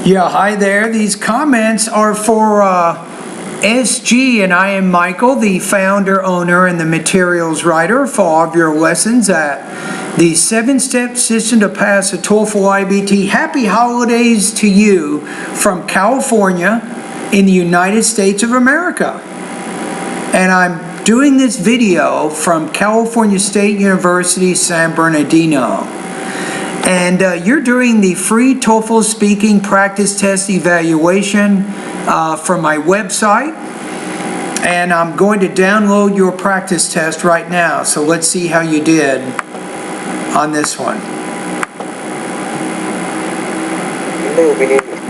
Yeah, hi there. These comments are for SG, and I am Michael, the founder, owner, and the materials writer for all of your lessons at the 7-Step System to Pass a TOEFL IBT. Happy holidays to you from California in the United States of America. And I'm doing this video from California State University, San Bernardino. And you're doing the free TOEFL speaking practice test evaluation from my website. And I'm going to download your practice test right now. So let's see how you did on this one.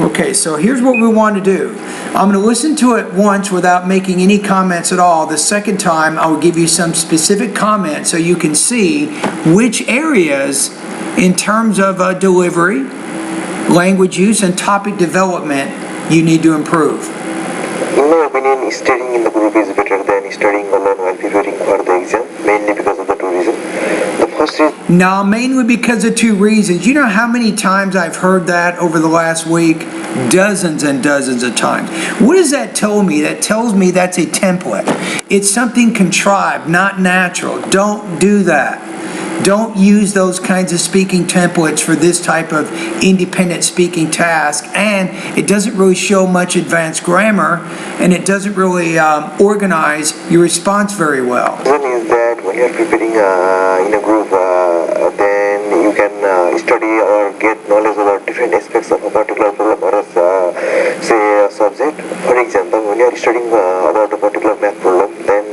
Okay, so here's what we want to do. I'm going to listen to it once without making any comments at all. The second time, I will give you some specific comments so you can see which areas in terms of delivery, language use, and topic development you need to improve. In my opinion, studying in the group is better than studying alone while preparing for the exam, mainly because of the two reasons. The first is... No, mainly because of two reasons. You know how many times I've heard that over the last week? Dozens and dozens of times. What does that tell me? That tells me that's a template. It's something contrived, not natural. Don't do that. Don't use those kinds of speaking templates for this type of independent speaking task, and it doesn't really show much advanced grammar, and it doesn't really organize your response very well. One is that when you're preparing in a group, then you can study or get knowledge about different aspects of a particular problem or say a subject. For example, when you're studying about a particular math problem, then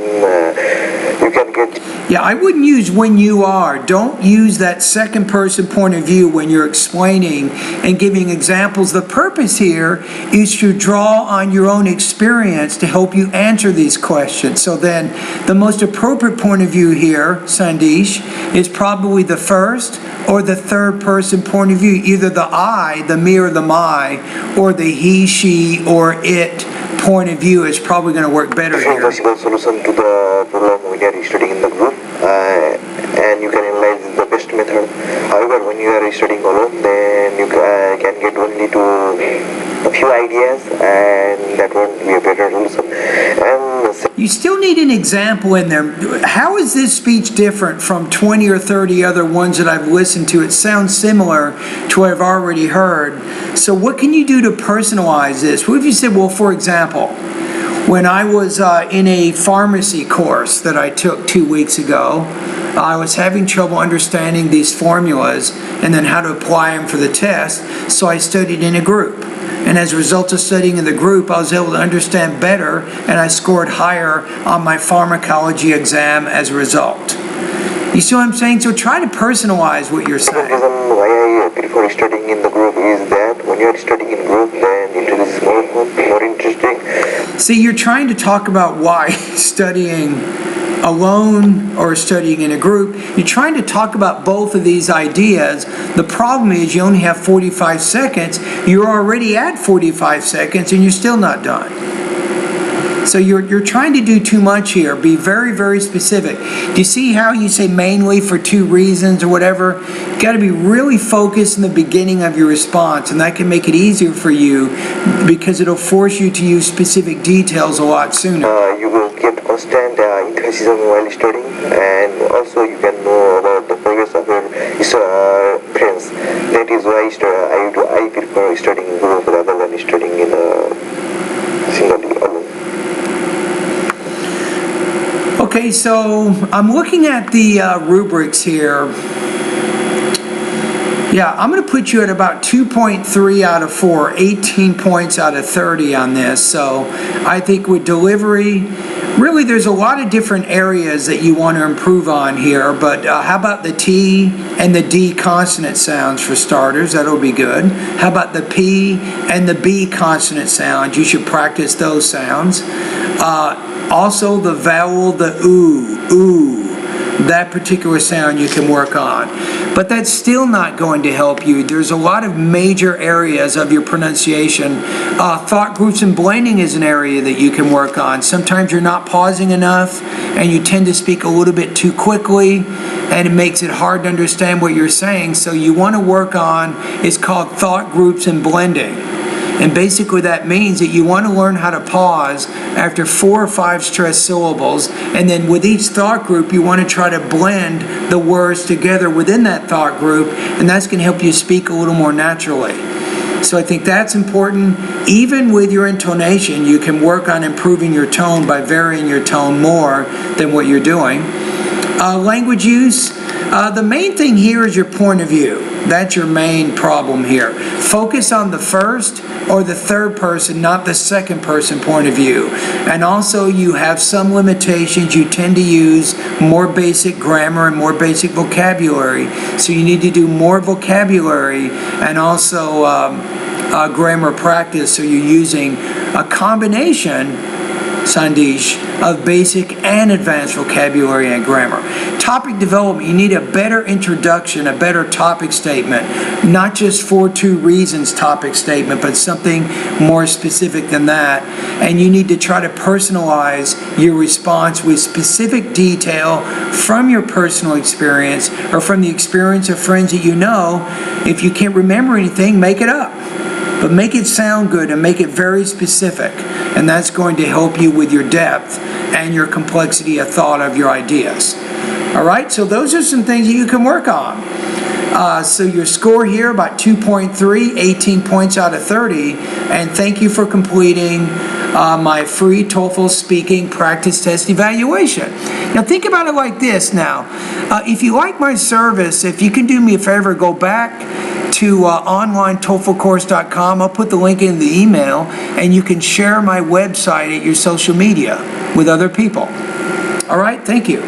you can get... Yeah, I wouldn't use when you are. Don't use that second person point of view when you're explaining and giving examples. The purpose here is to draw on your own experience to help you answer these questions. So then the most appropriate point of view here, Sandesh, is probably the first or the third person point of view. Either the I, the me or the my, or the he, she, or it point of view is probably going to work better here. Possible solution to the problem when you are studying in the group, and you can analyze the best method. However, when you are studying alone, then you can get only to a few ideas, and that won't be a better solution. And you still need an example in there. How is this speech different from 20 or 30 other ones that I've listened to? It sounds similar to what I've already heard. So what can you do to personalize this? What if you said, well, for example, when I was in a pharmacy course that I took 2 weeks ago, I was having trouble understanding these formulas and then how to apply them for the test, so I studied in a group. And as a result of studying in the group, I was able to understand better, and I scored higher on my pharmacology exam as a result. You see what I'm saying? So try to personalize what you're saying. The reason why I prefer studying in the group is that when you're studying in group, then it is more fun, more interesting. See, you're trying to talk about why studying alone or studying in a group. You're trying to talk about both of these ideas. The problem is you only have 45 seconds. You're already at 45 seconds and you're still not done. So you're trying to do too much here. Be very, very specific. Do you see how you say mainly for two reasons or whatever? You've got to be really focused in the beginning of your response, and that can make it easier for you because it'll force you to use specific details a lot sooner. You will get constant emphasis while studying, and also you can know about the progress of your friends. That is why I prefer studying in group rather than studying in a single alone. Okay, so I'm looking at the rubrics here. Yeah, I'm going to put you at about 2.3 out of 4, 18 points out of 30 on this. So I think with delivery, really there's a lot of different areas that you want to improve on here. But how about the T and the D consonant sounds for starters? That'll be good. How about the P and the B consonant sounds? You should practice those sounds. Also the vowel, the ooh, that particular sound you can work on. But that's still not going to help you. There's a lot of major areas of your pronunciation. Thought groups and blending is an area that you can work on. Sometimes you're not pausing enough and you tend to speak a little bit too quickly and it makes it hard to understand what you're saying. So you want to work on, it's called thought groups and blending. And basically that means that you want to learn how to pause after 4 or 5 stressed syllables, and then with each thought group you want to try to blend the words together within that thought group, and that's going to help you speak a little more naturally. So I think that's important. Even with your intonation, you can work on improving your tone by varying your tone more than what you're doing. Language use, the main thing here is your point of view. That's your main problem here. Focus on the first or the third person, not the second person point of view. And also you have some limitations. You tend to use more basic grammar and more basic vocabulary. So you need to do more vocabulary and also grammar practice. So you're using a combination, Sandesh, of basic and advanced vocabulary and grammar. Topic development, you need a better introduction, a better topic statement, not just for 2 reasons topic statement, but something more specific than that. And you need to try to personalize your response with specific detail from your personal experience or from the experience of friends that you know. If you can't remember anything, make it up. But make it sound good and make it very specific. And that's going to help you with your depth and your complexity of thought of your ideas. All right, so those are some things that you can work on. So your score here, about 2.3, 18 points out of 30. And thank you for completing my free TOEFL speaking practice test evaluation. Now think about it like this now. If you like my service, if you can do me a favor, go back to onlinetoeflcourse.com. I'll put the link in the email, and you can share my website at your social media with other people. All right, thank you.